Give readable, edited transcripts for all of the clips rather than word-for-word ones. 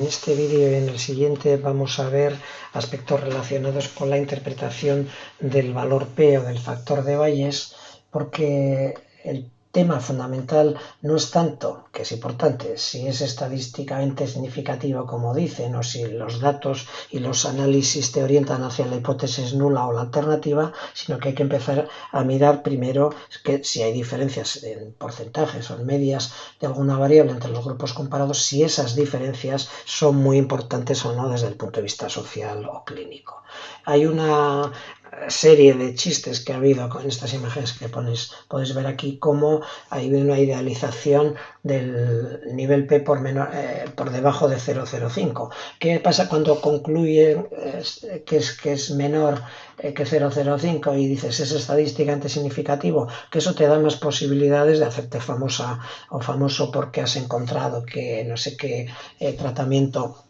este vídeo y en el siguiente vamos a ver aspectos relacionados con la interpretación del valor P o del factor de Bayes, porque el tema fundamental no es tanto, que es importante, si es estadísticamente significativo como dicen o si los datos y los análisis te orientan hacia la hipótesis nula o la alternativa, sino que hay que empezar a mirar primero que si hay diferencias en porcentajes o en medias de alguna variable entre los grupos comparados, si esas diferencias son muy importantes o no desde el punto de vista social o clínico. Hay una serie de chistes que ha habido con estas imágenes que podéis ver aquí, como hay una idealización del nivel P por debajo de 0,05. ¿Qué pasa cuando concluye que es menor que 0,05 y dices es estadísticamente significativo? Que eso te da más posibilidades de hacerte famosa o famoso porque has encontrado que no sé qué tratamiento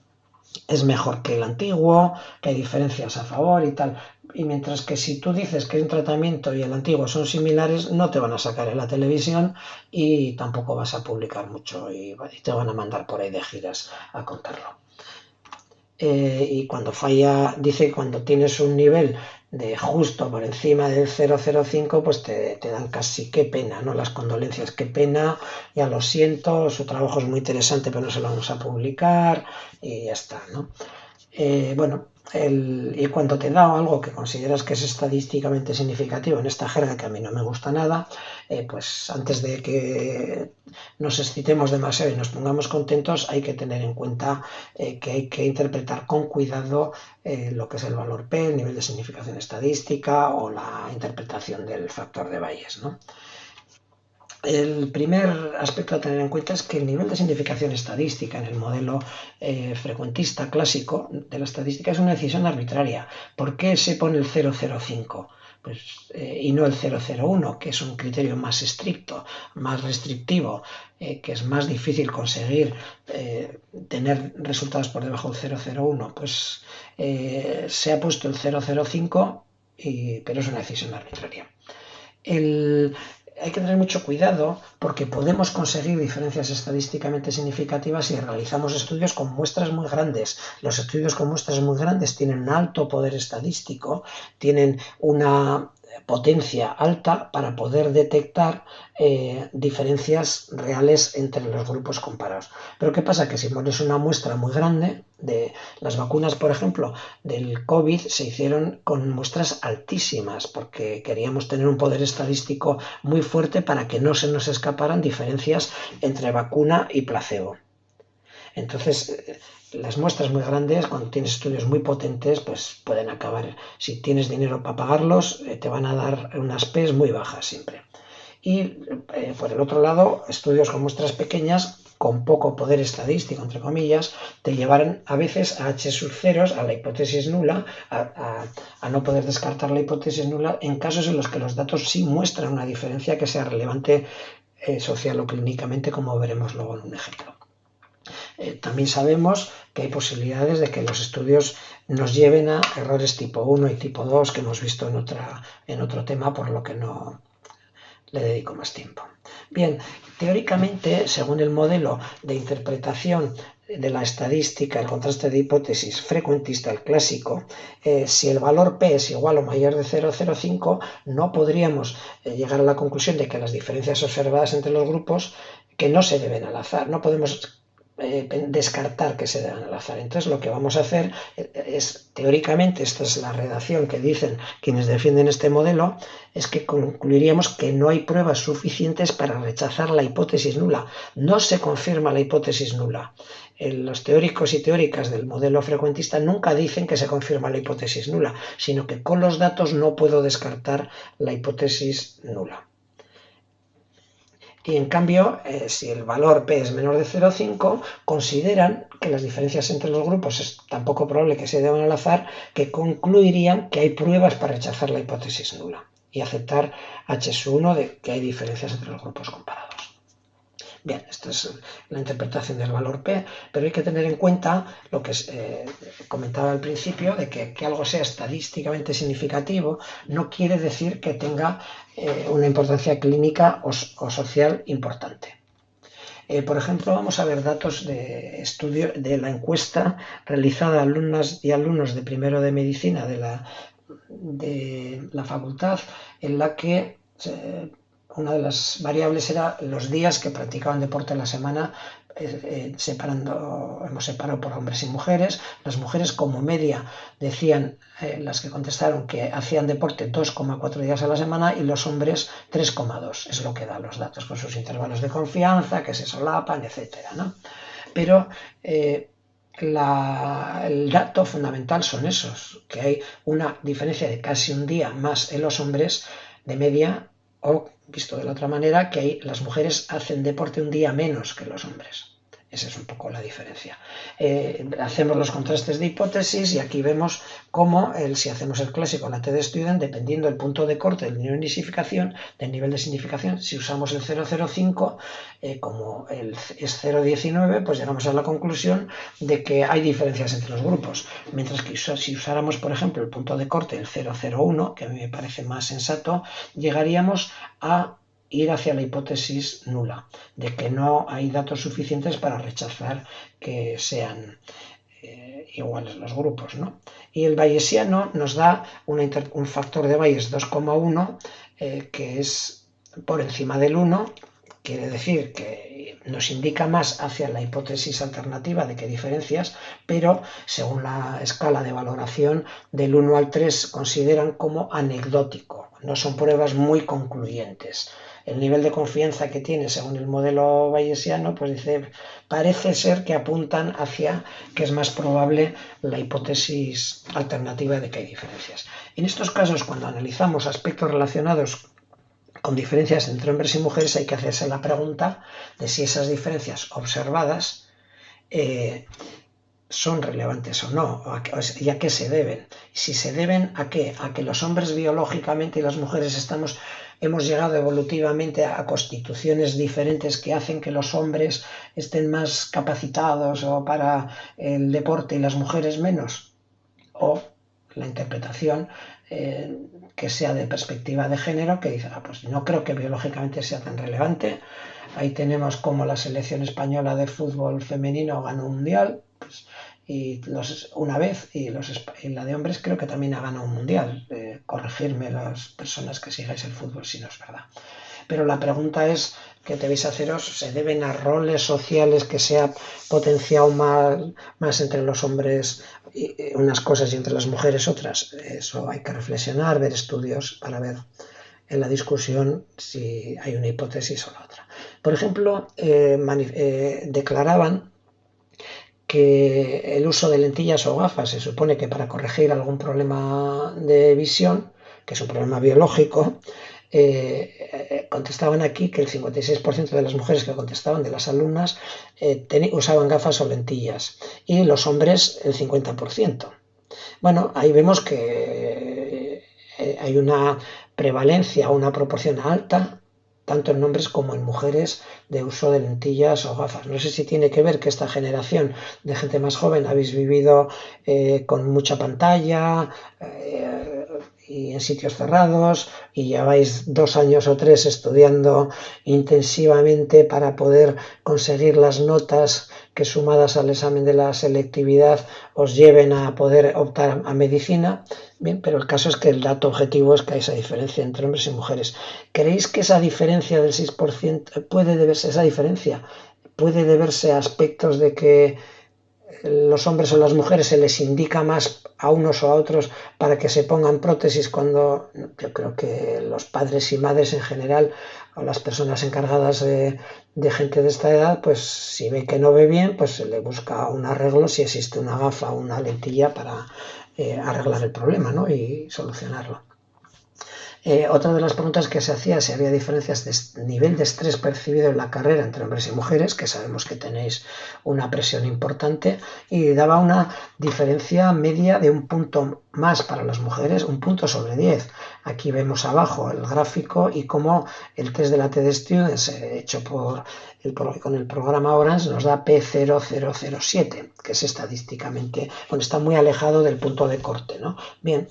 es mejor que el antiguo, que hay diferencias a favor y tal. Y mientras que si tú dices que un tratamiento y el antiguo son similares, no te van a sacar en la televisión y tampoco vas a publicar mucho y te van a mandar por ahí de giras a contarlo. Y cuando falla, dice que cuando tienes un nivel de justo por encima del 0,05, pues te dan casi qué pena, ¿no? Las condolencias, qué pena, ya lo siento, su trabajo es muy interesante, pero no se lo vamos a publicar y ya está, ¿no? Bueno, y cuando te da algo que consideras que es estadísticamente significativo en esta jerga que a mí no me gusta nada, pues antes de que nos excitemos demasiado y nos pongamos contentos, hay que tener en cuenta que hay que interpretar con cuidado lo que es el valor P, el nivel de significación estadística o la interpretación del factor de Bayes, ¿no? El primer aspecto a tener en cuenta es que el nivel de significación estadística en el modelo frecuentista clásico de la estadística es una decisión arbitraria. ¿Por qué se pone el 0,05? Pues, y no el 0,01, que es un criterio más estricto, más restrictivo, que es más difícil conseguir tener resultados por debajo del 0,01? Pues se ha puesto el 0,05, pero es una decisión arbitraria. Hay que tener mucho cuidado porque podemos conseguir diferencias estadísticamente significativas si realizamos estudios con muestras muy grandes. Los estudios con muestras muy grandes tienen un alto poder estadístico, tienen una potencia alta para poder detectar diferencias reales entre los grupos comparados. Pero ¿qué pasa? Que si pones una muestra muy grande, de las vacunas, por ejemplo, del COVID se hicieron con muestras altísimas porque queríamos tener un poder estadístico muy fuerte para que no se nos escaparan diferencias entre vacuna y placebo. Entonces, las muestras muy grandes, cuando tienes estudios muy potentes, pues pueden acabar, si tienes dinero para pagarlos, te van a dar unas P's muy bajas siempre. Y por el otro lado, estudios con muestras pequeñas, con poco poder estadístico, entre comillas, te llevarán a veces a H sub ceros, a la hipótesis nula, a no poder descartar la hipótesis nula en casos en los que los datos sí muestran una diferencia que sea relevante social o clínicamente, como veremos luego en un ejemplo. También sabemos que hay posibilidades de que los estudios nos lleven a errores tipo 1 y tipo 2 que hemos visto en otro tema, por lo que no le dedico más tiempo. Bien, teóricamente, según el modelo de interpretación de la estadística, el contraste de hipótesis frecuentista, el clásico, si el valor P es igual o mayor de 0,05, no podríamos llegar a la conclusión de que las diferencias observadas entre los grupos que no se deben al azar. No podemos descartar que se dan al azar. Entonces lo que vamos a hacer es, teóricamente, esta es la redacción que dicen quienes defienden este modelo, es que concluiríamos que no hay pruebas suficientes para rechazar la hipótesis nula. No se confirma la hipótesis nula. Los teóricos y teóricas del modelo frecuentista nunca dicen que se confirma la hipótesis nula, sino que con los datos no puedo descartar la hipótesis nula. Y en cambio, si el valor P es menor de 0,5, consideran que las diferencias entre los grupos es tan poco probable que se deban al azar que concluirían que hay pruebas para rechazar la hipótesis nula y aceptar H1 de que hay diferencias entre los grupos comparados. Bien, esta es la interpretación del valor P, pero hay que tener en cuenta lo que comentaba al principio, de que algo sea estadísticamente significativo no quiere decir que tenga una importancia clínica o social importante. Por ejemplo, vamos a ver datos de estudio de la encuesta realizada a alumnas y alumnos de primero de medicina de la facultad, en la que una de las variables era los días que practicaban deporte a la semana, hemos separado por hombres y mujeres. Las mujeres como media decían, las que contestaron, que hacían deporte 2,4 días a la semana, y los hombres 3,2, es lo que dan los datos, con sus intervalos de confianza, que se solapan, etcétera, ¿no? Pero el dato fundamental son esos, que hay una diferencia de casi un día más en los hombres de media, o visto de la otra manera, que las mujeres hacen deporte un día menos que los hombres. Esa es un poco la diferencia. Hacemos los contrastes de hipótesis y aquí vemos cómo, si hacemos el clásico, la TD Student, dependiendo del punto de corte del nivel de significación, si usamos el 0,05, como es 0,19, pues llegamos a la conclusión de que hay diferencias entre los grupos. Mientras que si usáramos, por ejemplo, el punto de corte, el 0,01, que a mí me parece más sensato, llegaríamos a ir hacia la hipótesis nula, de que no hay datos suficientes para rechazar que sean iguales los grupos, ¿no? Y el bayesiano nos da un factor de Bayes 2,1, que es por encima del 1, quiere decir que nos indica más hacia la hipótesis alternativa de que hay diferencias, pero según la escala de valoración del 1 al 3 consideran como anecdótico, no son pruebas muy concluyentes. El nivel de confianza que tiene según el modelo bayesiano, pues dice, parece ser que apuntan hacia que es más probable la hipótesis alternativa de que hay diferencias. En estos casos, cuando analizamos aspectos relacionados con diferencias entre hombres y mujeres, hay que hacerse la pregunta de si esas diferencias observadas son relevantes o no, y a qué se deben. Si se deben a qué, a que los hombres biológicamente y las mujeres hemos llegado evolutivamente a constituciones diferentes que hacen que los hombres estén más capacitados o para el deporte y las mujeres menos, o la interpretación que sea de perspectiva de género, que dice, pues no creo que biológicamente sea tan relevante. Ahí tenemos como la selección española de fútbol femenino ganó un mundial, pues, una vez, y la de hombres creo que también ha ganado un mundial. Corregirme las personas que sigáis el fútbol si no es verdad. Pero la pregunta es, que debéis haceros, ¿se deben a roles sociales que se ha potenciado más entre los hombres unas cosas y entre las mujeres otras? Eso hay que reflexionar, ver estudios para ver en la discusión si hay una hipótesis o la otra. Por ejemplo, declaraban que el uso de lentillas o gafas se supone que para corregir algún problema de visión, que es un problema biológico, contestaban aquí que el 56% de las mujeres que contestaban, de las alumnas, usaban gafas o lentillas, y los hombres el 50%. Bueno, ahí vemos que hay una prevalencia, una proporción alta, tanto en hombres como en mujeres, de uso de lentillas o gafas. No sé si tiene que ver que esta generación de gente más joven habéis vivido con mucha pantalla y en sitios cerrados, y lleváis 2 años o 3 estudiando intensivamente para poder conseguir las notas que, sumadas al examen de la selectividad, os lleven a poder optar a medicina. Bien, pero el caso es que el dato objetivo es que hay esa diferencia entre hombres y mujeres. ¿Creéis que esa diferencia del 6% puede deberse a aspectos de que los hombres o las mujeres se les indica más a unos o a otros para que se pongan prótesis, cuando yo creo que los padres y madres en general, o las personas encargadas de gente de esta edad, pues si ve que no ve bien, pues se le busca un arreglo si existe una gafa o una lentilla para arreglar el problema, ¿no? Y solucionarlo. Otra de las preguntas que se hacía, si había diferencias de nivel de estrés percibido en la carrera entre hombres y mujeres, que sabemos que tenéis una presión importante, y daba una diferencia media de 1 punto más para las mujeres, 1 punto sobre 10. Aquí vemos abajo el gráfico y cómo el test de la TD Students hecho con el programa Orange nos da P0007, que es estadísticamente, bueno, está muy alejado del punto de corte, ¿no? Bien,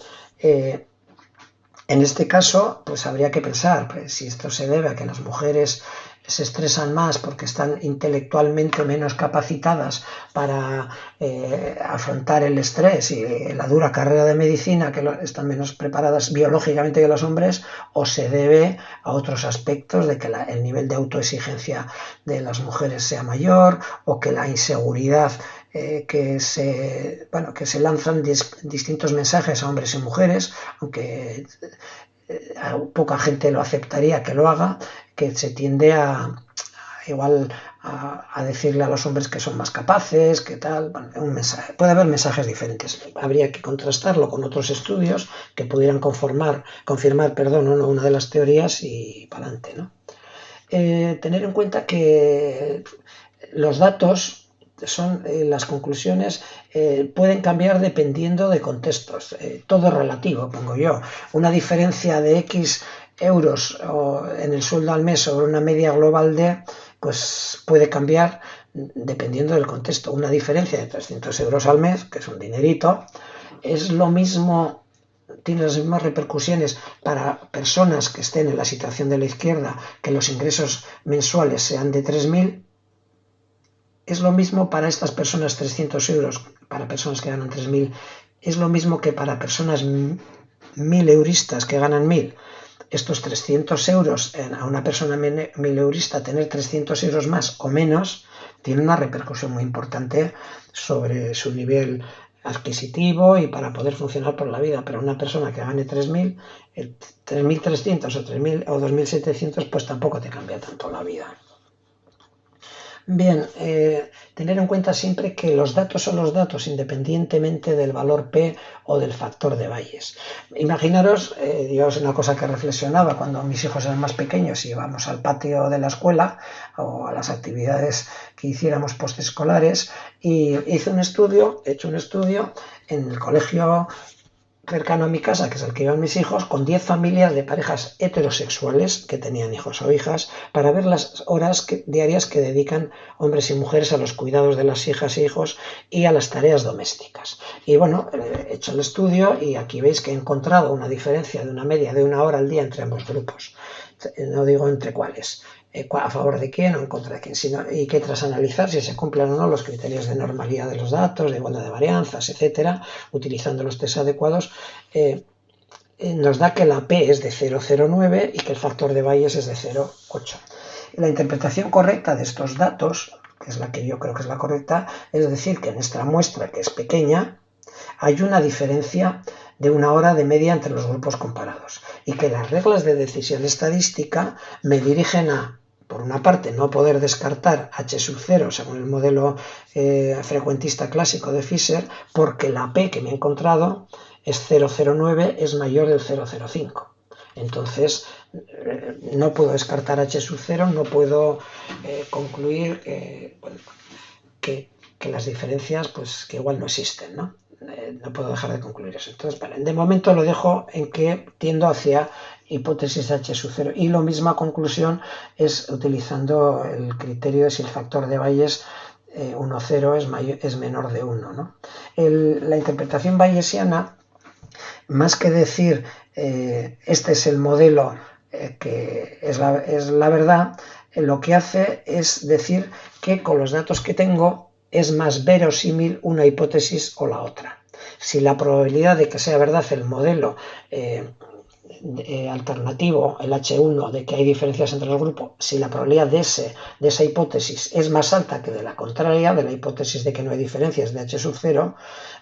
en este caso, pues habría que pensar, pues, si esto se debe a que las mujeres se estresan más porque están intelectualmente menos capacitadas para afrontar el estrés y la dura carrera de medicina, que están menos preparadas biológicamente que los hombres, o se debe a otros aspectos de que el nivel de autoexigencia de las mujeres sea mayor, o que la inseguridad que se lanzan distintos mensajes a hombres y mujeres, aunque poca gente lo aceptaría que lo haga, que se tiende a decirle a los hombres que son más capaces, que tal. Bueno, puede haber mensajes diferentes. Habría que contrastarlo con otros estudios que pudieran confirmar una de las teorías y para adelante, ¿no? Tener en cuenta que los datos son las conclusiones pueden cambiar dependiendo de contextos. Todo es relativo, pongo yo. Una diferencia de X euros en el sueldo al mes sobre una media global pues puede cambiar dependiendo del contexto. Una diferencia de 300 euros al mes, que es un dinerito, es lo mismo, tiene las mismas repercusiones para personas que estén en la situación de la izquierda, que los ingresos mensuales sean de 3.000. Es lo mismo para estas personas 300 euros, para personas que ganan 3.000, es lo mismo que para personas 1.000 euristas que ganan 1.000. Estos 300 euros a una persona 1.000 eurista, tener 300 euros más o menos, tiene una repercusión muy importante sobre su nivel adquisitivo y para poder funcionar por la vida. Pero una persona que gane 3.000, 3.300 o 3.000 o 2.700, pues tampoco te cambia tanto la vida. Bien, tener en cuenta siempre que los datos son los datos independientemente del valor P o del factor de Bayes. Imaginaros, yo es una cosa que reflexionaba cuando mis hijos eran más pequeños y íbamos al patio de la escuela o a las actividades que hiciéramos postescolares, y he hecho un estudio en el colegio cercano a mi casa, que es el que iban mis hijos, con 10 familias de parejas heterosexuales que tenían hijos o hijas, para ver las horas diarias que dedican hombres y mujeres a los cuidados de las hijas e hijos y a las tareas domésticas. Y bueno, he hecho el estudio y aquí veis que he encontrado una diferencia de una media de 1 hora al día entre ambos grupos. No digo entre cuáles, a favor de quién o en contra de quién, y que tras analizar si se cumplen o no los criterios de normalidad de los datos, de igualdad de varianzas, etcétera, utilizando los test adecuados, nos da que la P es de 0,09 y que el factor de Bayes es de 0,8. La interpretación correcta de estos datos, que es la que yo creo que es la correcta, es decir, que en esta muestra, que es pequeña, hay una diferencia de 1 hora de media entre los grupos comparados, y que las reglas de decisión estadística me dirigen a, por una parte, no poder descartar H sub 0 según el modelo frecuentista clásico de Fisher, porque la P que me he encontrado es 0,09, es mayor del 0,05. Entonces, no puedo descartar H sub 0, no puedo concluir que las diferencias, pues que igual no existen, ¿no? No puedo dejar de concluir eso. Entonces, vale, de momento lo dejo en que tiendo hacia hipótesis H sub 0. Y la misma conclusión es utilizando el criterio de si el factor de Bayes 1,0 es menor de 1, ¿no? La interpretación bayesiana, más que decir este es el modelo que es la verdad, lo que hace es decir que con los datos que tengo es más verosímil una hipótesis o la otra. Si la probabilidad de que sea verdad el modelo alternativo, el H1, de que hay diferencias entre los grupos, si la probabilidad de esa hipótesis es más alta que de la contraria, de la hipótesis de que no hay diferencias de H sub 0,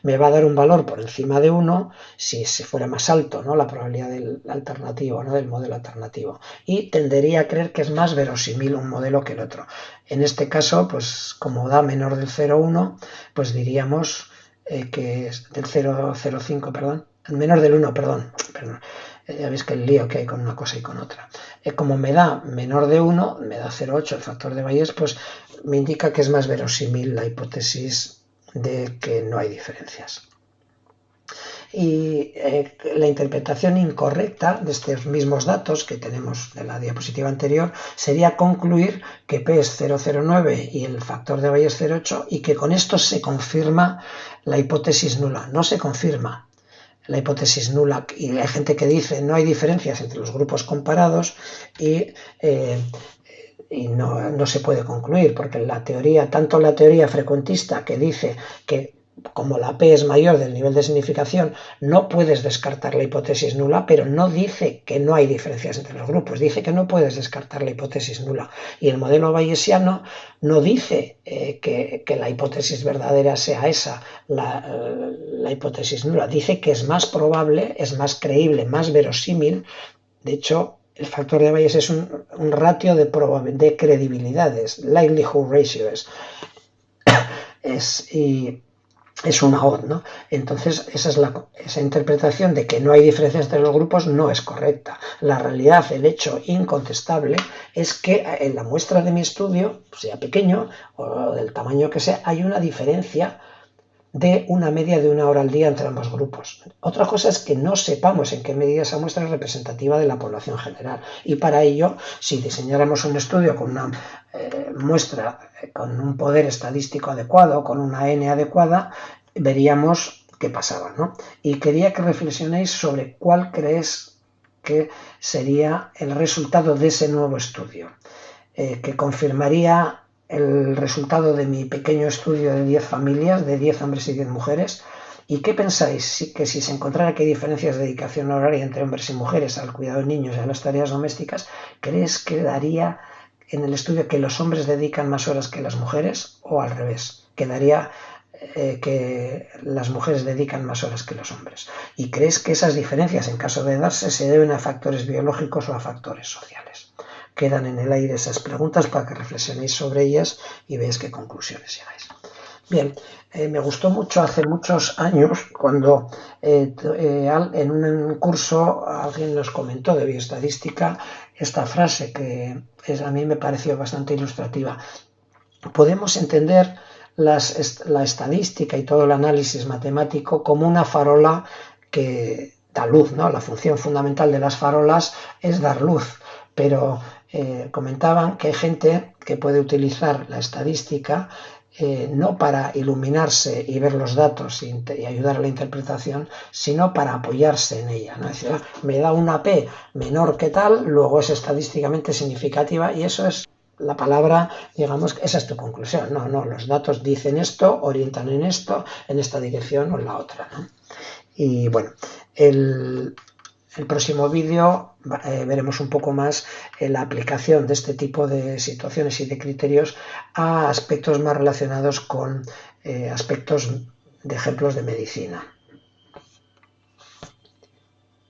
me va a dar un valor por encima de 1 si fuera más alto, ¿no? La probabilidad del alternativo, ¿no? Del modelo alternativo. Y tendería a creer que es más verosímil un modelo que el otro. En este caso, pues como da menor del 0,1, pues diríamos que es del 0,05, perdón, menor del 1, perdón. Ya veis que el lío que hay con una cosa y con otra. Como me da menor de 1, me da 0,8 el factor de Bayes, pues me indica que es más verosímil la hipótesis de que no hay diferencias. Y la interpretación incorrecta de estos mismos datos que tenemos de la diapositiva anterior sería concluir que P es 0,09 y el factor de Bayes 0,8 y que con esto se confirma la hipótesis nula. No se confirma la hipótesis nula, y hay gente que dice no hay diferencias entre los grupos comparados y y no se puede concluir, porque la teoría, tanto la teoría frecuentista que dice que como la P es mayor del nivel de significación, no puedes descartar la hipótesis nula, pero no dice que no hay diferencias entre los grupos, dice que no puedes descartar la hipótesis nula. Y el modelo bayesiano no dice que la hipótesis verdadera sea esa, la hipótesis nula, dice que es más probable, es más creíble, más verosímil. De hecho, el factor de Bayes es un ratio de credibilidades, likelihood ratio y es una odd, ¿no? Entonces, esa interpretación de que no hay diferencias entre los grupos no es correcta. La realidad, el hecho incontestable, es que en la muestra de mi estudio, sea pequeño o del tamaño que sea, hay una diferencia de una media de 1 hora al día entre ambos grupos. Otra cosa es que no sepamos en qué medida esa muestra es representativa de la población general. Y para ello, si diseñáramos un estudio con una muestra con un poder estadístico adecuado, con una N adecuada, veríamos qué pasaba, ¿no? Y quería que reflexionéis sobre cuál crees que sería el resultado de ese nuevo estudio, que confirmaría el resultado de mi pequeño estudio de 10 familias, de 10 hombres y 10 mujeres. ¿Y qué pensáis? Que si se encontrara que hay diferencias de dedicación horaria entre hombres y mujeres al cuidado de niños y a las tareas domésticas, ¿crees que daría en el estudio que los hombres dedican más horas que las mujeres o al revés? Que daría que las mujeres dedican más horas que los hombres. ¿Y crees que esas diferencias, en caso de darse, se deben a factores biológicos o a factores sociales? Quedan en el aire esas preguntas para que reflexionéis sobre ellas y veáis qué conclusiones llegáis. Bien, me gustó mucho hace muchos años cuando en un curso alguien nos comentó de bioestadística esta frase que a mí me pareció bastante ilustrativa. Podemos entender la estadística y todo el análisis matemático como una farola que da luz, ¿no? La función fundamental de las farolas es dar luz, pero comentaban que hay gente que puede utilizar la estadística no para iluminarse y ver los datos y ayudar a la interpretación, sino para apoyarse en ella, ¿no? Es decir, me da una P menor que tal, luego es estadísticamente significativa y eso es la palabra, digamos, esa es tu conclusión. No, los datos dicen esto, orientan en esto, en esta dirección o en la otra, ¿no? Y bueno, el próximo vídeo veremos un poco más la aplicación de este tipo de situaciones y de criterios a aspectos más relacionados con aspectos de ejemplos de medicina.